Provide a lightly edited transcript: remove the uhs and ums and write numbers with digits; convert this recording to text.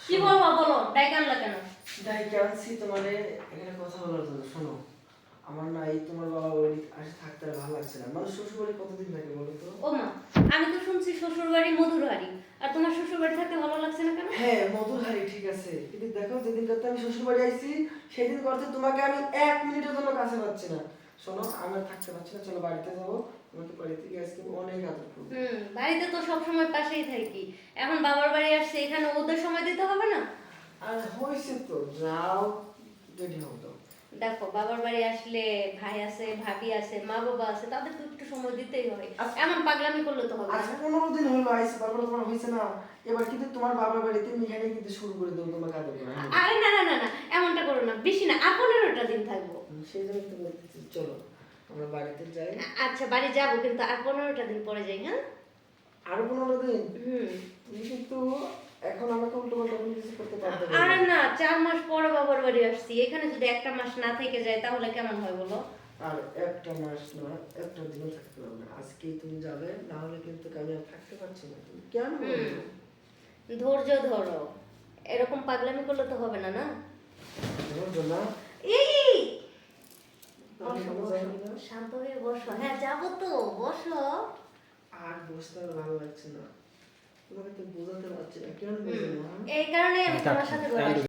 কি বলবো বলো, ডাইকে আনলা কেন? ডাইকে আনছি তোমারে এখানে কথা বলার জন্য। শোনো, আমার না এই তোমার বাবা বাড়ি আসে থাকতে আর ভালো লাগছে না। মানে শ্বশুর বাড়ি কতদিন থাকে বলো তো? ও মা, আমি তো শুনছি শ্বশুর বাড়ি মধুর হাড়ি, আর তোমার শ্বশুর বাড়ি থাকতে ভালো লাগছে না কেন? হ্যাঁ, মধুর হাড়ি ঠিক আছে, কিন্তু দেখো যেদিন করতে আমি শ্বশুর বাড়ি আইছি সেদিন করতে তোমাকে আমি 1 মিনিটের জন্য কাছে পাচ্ছি না। শোনো, আমি আর থাকতে পারছি না, চলো বাড়িতে যাবো। তোমাকে বাড়িতে গিয়ে আজকে অনেক আদর করবো। বাড়িতে তো সবসময় পাশেই থাকি, এখন বাবার বাড়ি আসছে, এখানে ওদের সময় দিতে হবে না? আর হয়েছে তো, যাও রেডি হও তো। দেখো, বাবার বাড়ি আসলে ভাই আছে, ভাবি আছে, মা বাবা আছে, তাদের তো একটু সময় দিতেই হয়। আচ্ছা। এমন পাগলামি করলে তো হবে আজ না। 15 দিন হলো আইসি, তারপরে তোমার হয়েছে না? এবার কিন্তু তোমার বাবার বাড়িতে মিঠাই কিন্তু শুরু করে দেবো তোমাকে আদর করা। আরে না না না না, এমনটা করো না, বেশি না, আর 15টা দিন থাকবো। সেই জন্য তো বলতেছি, চলো আমরা বাড়িতে যাই। আচ্ছা, বাড়ি যাবো, কিন্তু আর 15টা দিন পরে যাই, হ্যাঁ? আরো 15 দিন? তুমি কিন্তু এখন আমাকে উল্টো পাল্টা কোনো কিছু করতে পারবে না। আরে না, 4 মাস পরে বাবার বাড়ি আসছি, এখানে যদি একটা মাস না থেকে যায় তাহলে কেমন হয় বলো? আর একটা মাস না, একটা দিনও থাকতে পারবে না। আজকেই তুমি যাবে, না হলে কিন্তু আমি আর থাকতে পারছি না। তুমি কেন বলছো? ধৈর্য ধরো, এরকম পাগলামি করলে তো হবে না, না? ধৈর্য না? এই তাহলে বসো, আমরা বসো, যাবো না? শান্ত হয়ে বসো। হ্যাঁ, যাবো তো, বসো। আর বসতে আর ভালো লাগছে না, তোমাকে তো বোঝাতে পারছি না। কেন বোঝাবো? এই কারণে আমি তোমার সাথে ঘরে আসি।